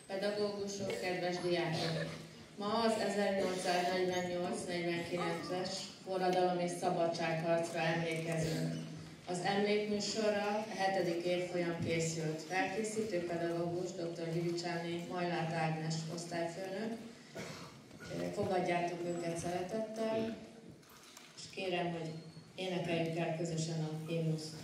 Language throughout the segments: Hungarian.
pedagógusok, kedves diákok! Ma az 1848-49-es forradalom és szabadságharcra emlékezünk. Az emlékműsorra a 7. évfolyam készült. Felkészítő pedagógus dr. Gyuricsáné Majlát Ágnes osztályfőnök. Fogadjátok őket szeretettel, és kérem, hogy énekeljük el közösen a himnuszt.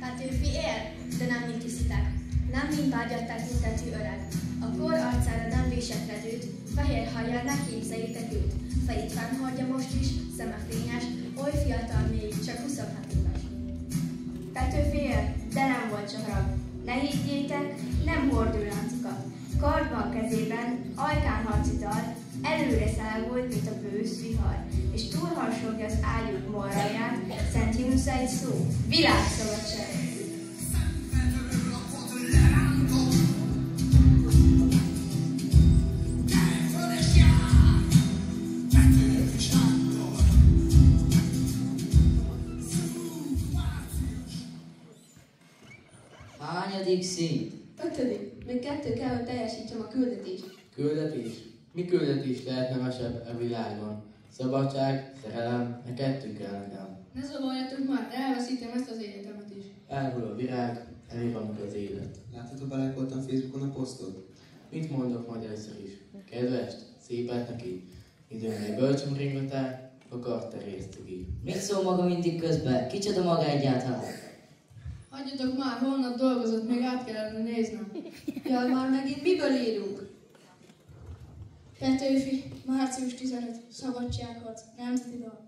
Petőfi él, de nem mint hiszitek. Nem mind vágyatták mintetű öreg. A kor arcára nem vésett redőt, fehér hajjal ne képzeljétek őt. Fejét fennhordja most is, szeme fényes, oly fiatal még, csak 26 éves. Petőfi él, de nem volt csak rab. Ne higgyétek, nem hordőláncokat. Kardban kezében, ajkán harci dal, előre szágolt, mint a bősz vihar, és túlharsogja az ágyuk morraján, Szent Junusz egy szó, világszabadság. Hányadik szint? 5. Még 2 kell, hogy teljesítsem a küldetést. Küldetés? Mi küldetés lehet nevesebb a világon? Szabadság, szerelem, ne 2 kell nekem. Ne zavarjatok már, elveszítem ezt az egyetemet is. Elhull a virág, elivamik az élet. Láttatok, belájkoltam Facebookon a posztot? Mit mondok majd először is? Kedvest, szépet neki. Időn egy bölcsön ringatál, akart terjeszti ki. Mit szól maga mindig közben? Kicsoda maga egyáltalán? Hagyjatok már, holnap dolgozott, még át kellene néznem. Jaj, már megint miből írunk? Petőfi, március 15, szabadságharc, nemzeti dal.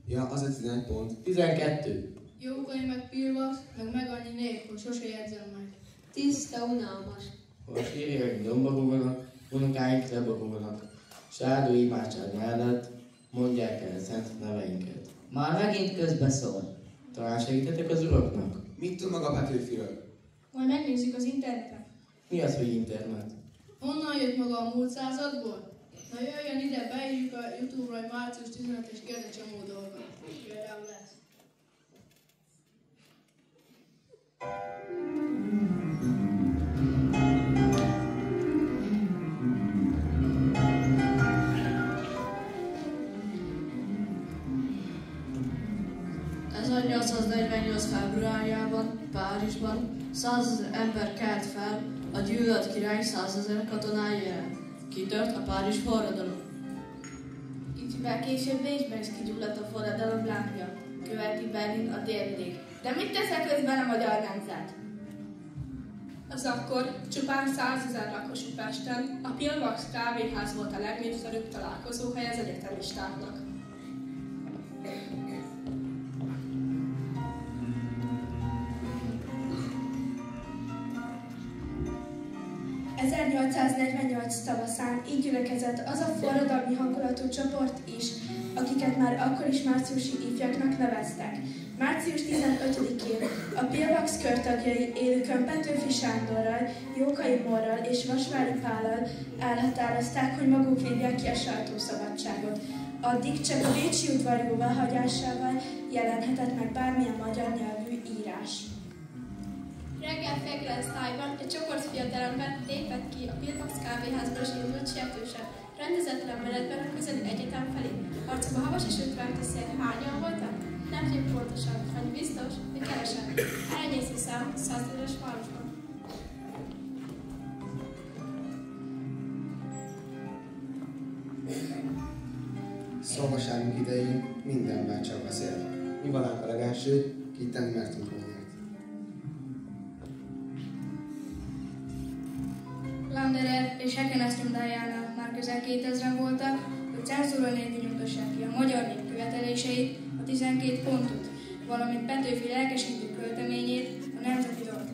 Ja, az a 11 pont. 12. Jókai meg Pilvax, meg annyi nép, hogy sose jegyzem meg. Tiszta, unalmas. Hol sírjaink domba rúganak, unokáink leborulnak. Sárdó imádság mellett mondják el szent neveinket. Már megint közbeszól. Talán segítetek az uraknak? Mit tud maga Petőfiről? Majd megnézzük az interneten. Mi az, hogy internet? Honnan jött maga a múlt századból? Na jöjjön ide, beírjuk a YouTube-ra, hogy március 15 és kérde csomó dolgot. Például lesz. ...1848. februárjában, Párizsban 100 000 ember kelt fel a gyűlölt király 100 000 katonája ellen. Kitört a Párizs forradalom. Kicsivel később Bécsben is kigyulladt a forradalom lámpja. Követi Berlin a délvidék. De mit teszel közben a magyar nemzet? Az akkor csupán 100 000 lakosú Pesten a Pilvax kávéház volt a legnépszerűbb találkozóhely az egyetemistáknak. ...1848 tavaszán így gyülekezett az a forradalmi hangulatú csoport is, akiket már akkor is márciusi ifjaknak neveztek. Március 15-én a Pilvax körtagjai élükön Petőfi Sándorral, Jókai Morral és Vasvári Pállal elhatározták, hogy maguk vívják ki a sajtószabadságot. Addig csak a bécsi udvar jóváhagyásával jelenhetett meg bármilyen magyar nyelvű írás. Reggel fél 9 tájban egy csoport fiatalember lépett ki a Pilvax kávéházból és indult sietősen, rendezetlen menetben a közeli egyetem felé. Arcukba havas és ötvált szél. Hányan voltak? Nem tudjuk pontosan, annyi biztos, hogy kevesen. Elenyésző szám 100 000-es városban. Szolgaságunk idején mindenben csak beszél. Mi van a legelső, kit tenni mertünk volna. Landerer és Hekenesz nyomdájánál már közel 2000-en voltak, hogy cenzúra nélkül nyugtassák ki a magyar nép követeléseit, a 12 pontot, valamint Petőfi lelkesítő költeményét, a nemzeti dalt.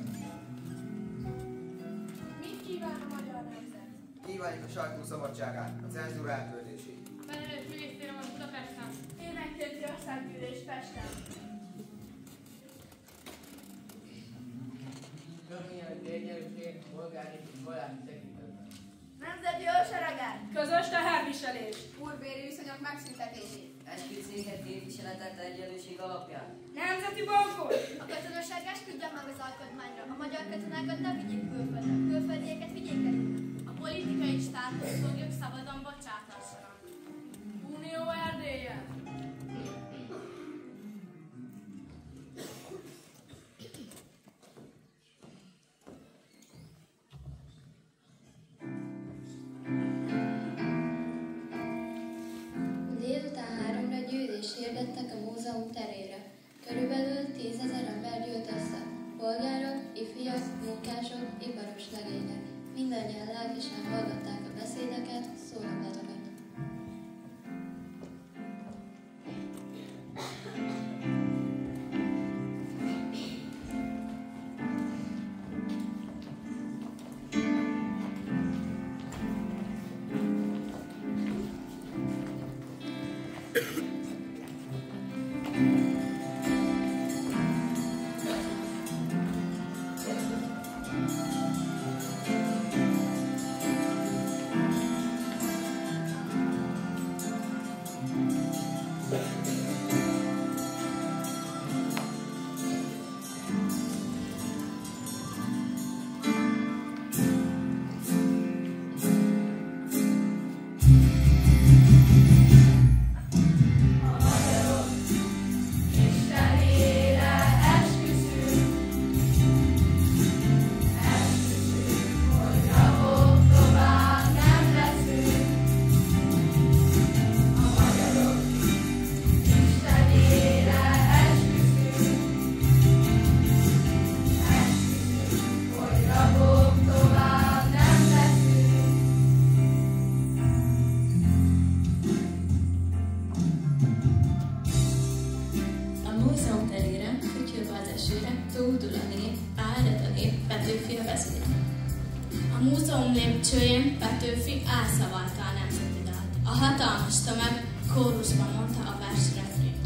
Mit kíván a magyar nemzet? Kívánjuk a sajtó szabadságát, a cenzúra eltörlését. Felelős minisztériumot Budapesten. Érdeklődő országgyűlés Pesten. Környeleti egyenlőség, polgári és vallási tekintetben. Nemzeti ősereget. Közös teherviselés. Úrbéri viszonyok megszüntetését. esküdtszéket képviseletett egyenlőség alapján. Nemzeti bankot! A katonaság esküdje meg az alkotmányra. A magyar katonákat ne vigyék külföldre, külföldieket vigyék el innen. A politikai státuszfoglyok szabadon bocsátássanak. Unió Erdélye! Délután 3-ra gyűlést hirdettek a múzeum terére. Körülbelül 10 000 ember gyűlt össze. Polgárok, ifjak, munkások, iparos legények. Mindannyian lelkesen hallgatták a beszédeket, szólatokat. A múzeum lépcsőjén Petőfi elszavalta a nemzeti dalt. A hatalmas tömeg kórusban mondta a vers refrénjét.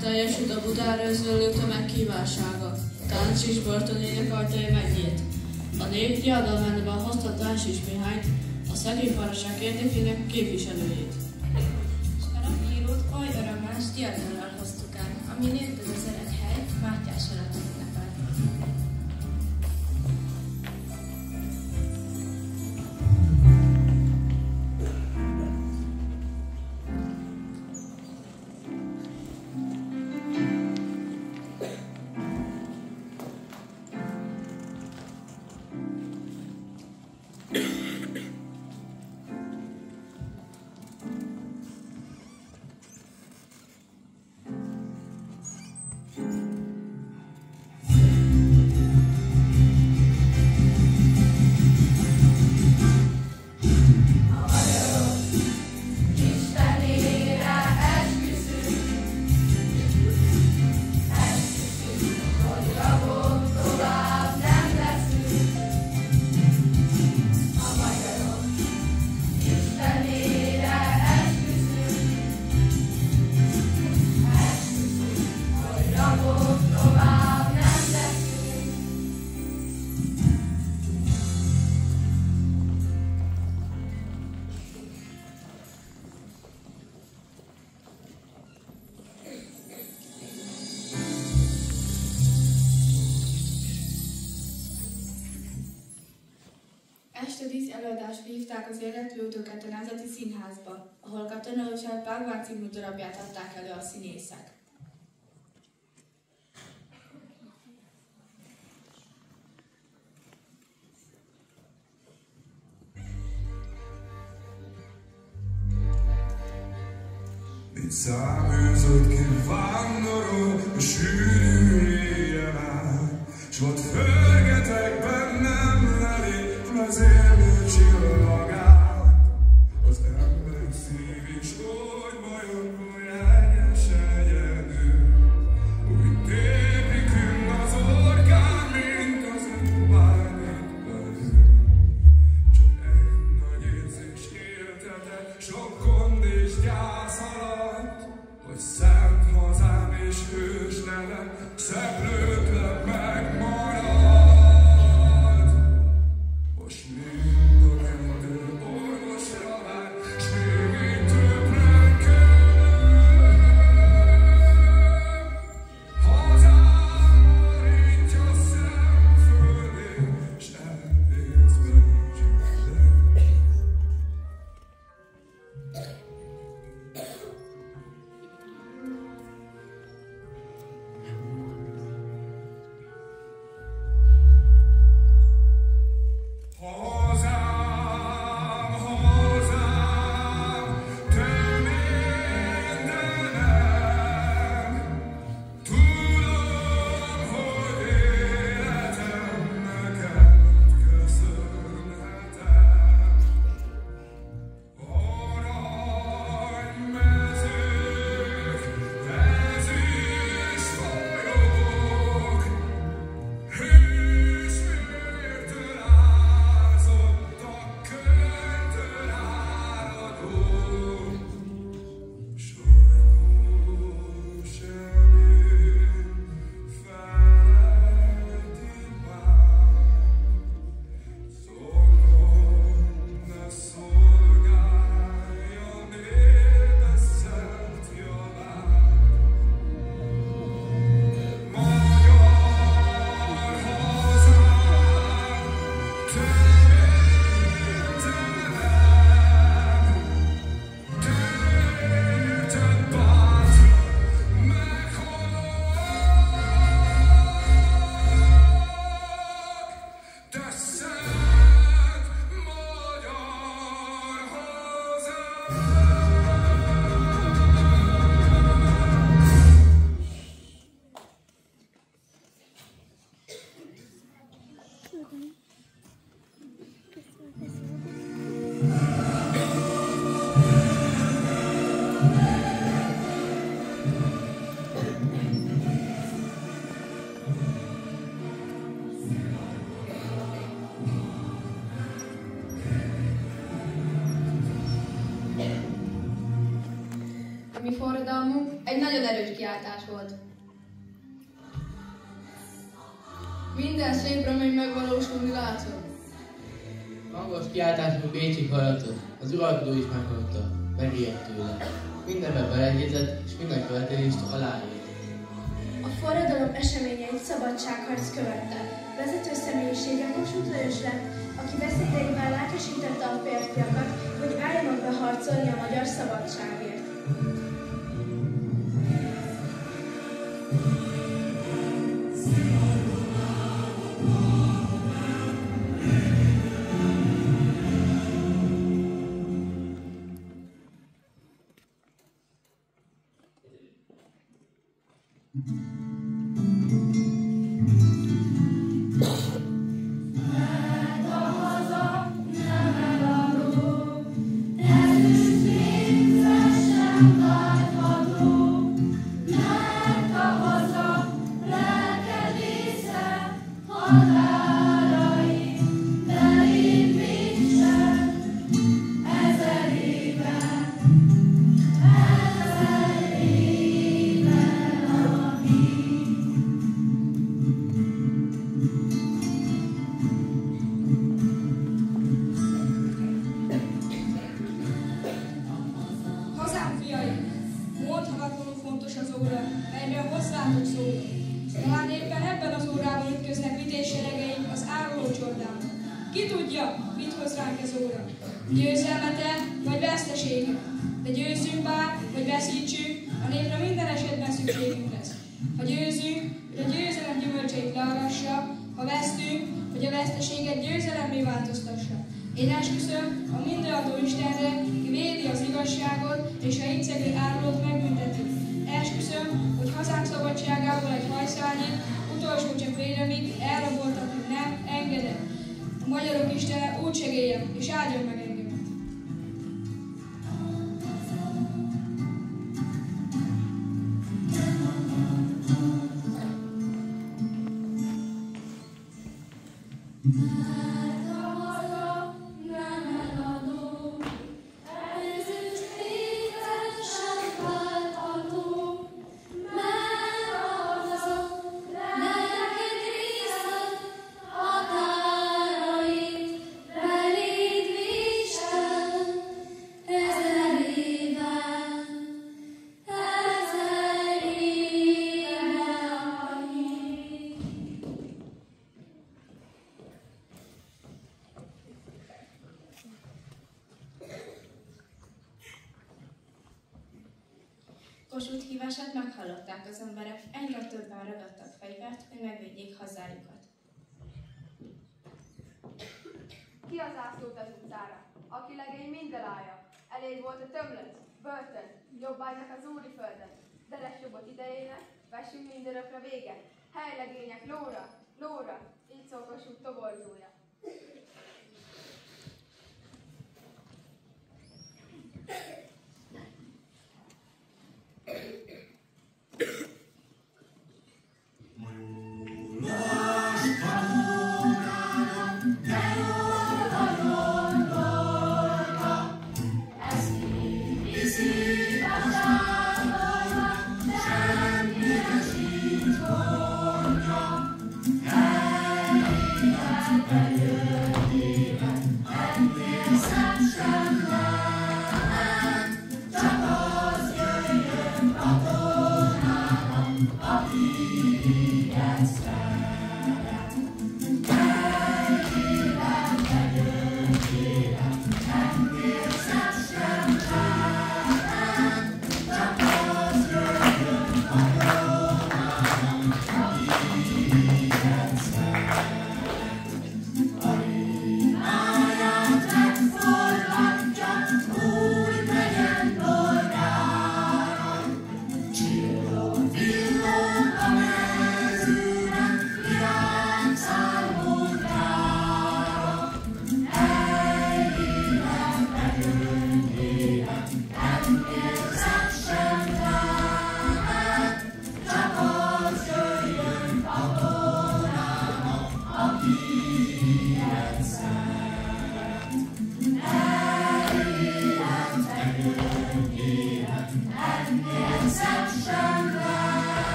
Teljesült a Budára özöllő tömeg kívánsága. Tánc és börtönének ajtai megnyílt. A nép diadalmányban hozta Táncsis Mihályt, a szegény párosság érdekének képviselőjét. És a rapírót oly örömmel s diadallal hoztuk el, ami nőtt az öreg hely, Mátyás alatt ünnepel. este díszelőadásra hívták az érdeklődőket a Nemzeti Színházba, ahol Katona Öcsel Págván című darabját adták elő a színészek. Egy száműzöttként vándorol a sűrű éjjel át, s ott förgetek bennem lelép vezérlő csillagát. Az ember szív is oly bajokból jeges egyedül, úgy tépik az orkán, mint az bármit belül. Csak egy nagy érzés éltetett, sok gond és gyász alatt, hogy szent hazám és hős nevem szeplőtlen megmarad. Most mind a kettő orvosra vár, s még többre kell. Hazám borítja szem fölé, s elvészben csükszel. A mi forradalmunk egy nagyon erős kiáltás volt. Minden szép remény megvalósulni látszott. Hangos kiáltásunk Bécsig hallatott, az uralkodó is meghallotta, megijedt tőle. Mindenben beleegyezett, és minden követelést aláírt. A forradalom eseményeit szabadságharc követte. Vezető személyisége Kossuth Lajos lett, aki beszédeivel lelkesítette a férfiakat, hogy álljanak be harcolni a magyar szabadságért. Melyről hozzátok szól. Talán éppen ebben az órában ütköznek vitézseregeink Ki tudja, mit hoz ránk ez óra? Győzelmet-e, vagy veszteséget? De győzzünk bár, vagy veszítsünk, a népre minden esetben szükségünk lesz. Ha győzünk, hogy a győzelem gyümölcseit learassa, ha vesztünk, hogy a veszteséget győzelemmé változtassa. Én esküszöm a mindenadó Istenre, ki védi az igazságot, és a icegő árulót megbünteti. Esküszöm, hogy hazánk szabadságából egy hajszálnyit, utolsó csak vélemig elraboltatni nem engedett. A magyarok Istene úgy segéljen, és áldjon meg engemet. Kossuth hívását meghallották az emberek, egyre többen ragadtak fegyvert, hogy megvédjék hazájukat. Ki az ászlót az utcára? Aki legény mind elállja. Elég volt a tömlet, börtön, jobbágynak az úri földön. Deres jobbot idejének, vessünk mindörökre véget. Hely legények, lóra, lóra, így szól Kossuth toborzója.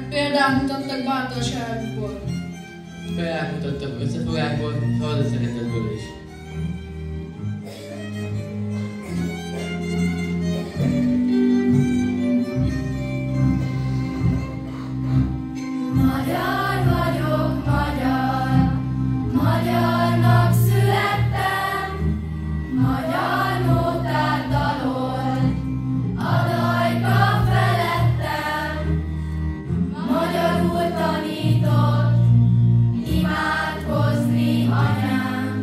Példát mutattak bátorságukból. Példát mutattak összefogásból, és hazaszeretetből is. Magyar vagyok, magyar, magyarnak születtem, magyar nótát dalol, a dajka felettem, magyarul tanított, imádkozni anyám,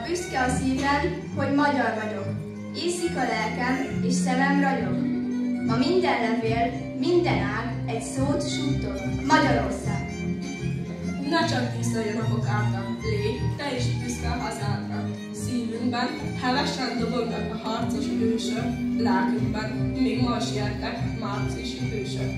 büszke a szívem, hogy magyar vagyok. Észik a lelkem, és szemem ragyog. Ma minden levél, minden ág egy szót suttog. Magyarország. Ne csak tisztelj a napok által, légy, te is büszke a hazádra. Szívünkben hevesen dobognak a harcos hősök, lelkünkben még ma is jöttek márciusi hősök.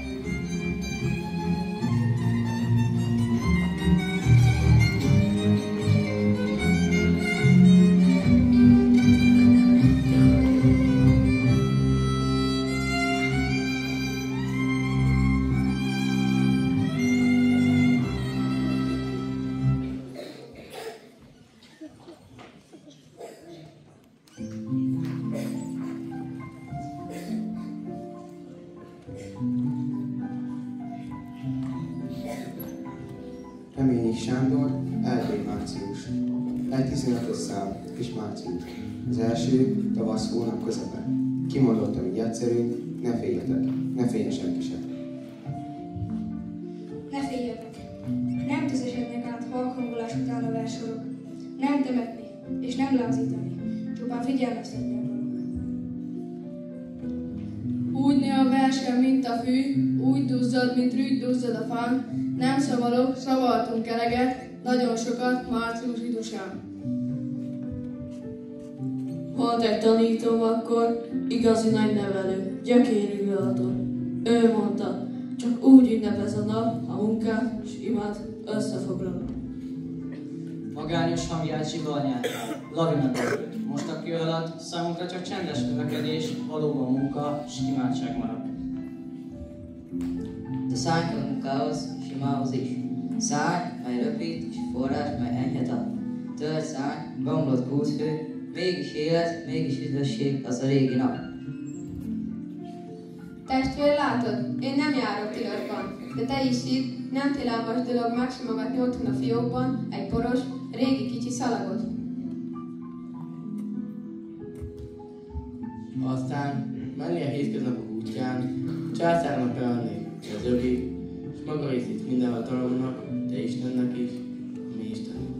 Reményik Sándor, Erdély március. Egy 15-ös szám, kis március. Az első tavasz hónap közepe. Kimondottam így egyszerűen, ne féljetek, ne féljen senki sem. Ne féljetek! Nem tüzesednek át halkhangolás után a versorok. Nem temetni, és nem lázítani. Csupán figyelmeztetni akarok. Úgy nő a versen, mint a fű, úgy duzzad, mint rügy duzzad a fán. Nem szavalok, szavaltunk eleget, nagyon sokat március idusán. Volt egy tanítom akkor, igazi nagy nevelő, gyökérű Balaton. Ő mondta, csak úgy ünnepez a nap, a munkát és imát összefoglalod. Magányos hangját zsivalnyáltál, lavina derült. Most a kő alatt számunkra csak csendes növekedés, valóban munka és imádság marad. De szállj a munkához, és imához is. Szállj, mely röpít, és forrás, mely enyhet ad. Tört szállj, bomlott gúzfő, mégis élet, mégis üdvösség az a régi nap. Testvér, látod, én nem járok tilosban, de te is hidd, nem tilalmas dolog megsimogatni otthon a fiókban egy poros, régi kicsi szalagot. Aztán menni a hétköznapok útján, császárnak ellenni az övé, és maga részét minden hatalomnak, de Istennek is, a mi Istenünk.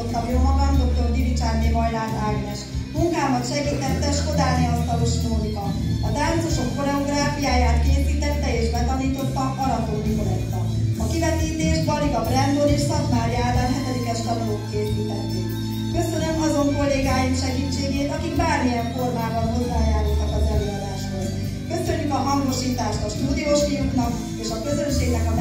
megálmodtam jó magam, dr. Divicsárné Majlát Ágnes. Munkámat segítette Skodáni Asztalos Mónika. A táncosok koreográfiáját készítette és betanította Arató Nikoletta. A kivetítést Baliga Brandon és Szatmári Ádám 7-es tanulók készítették. Köszönöm azon kollégáim segítségét, akik bármilyen formában hozzájárultak az előadáshoz. Köszönjük a hangosítást a stúdiós fiúknak és a közönségnek a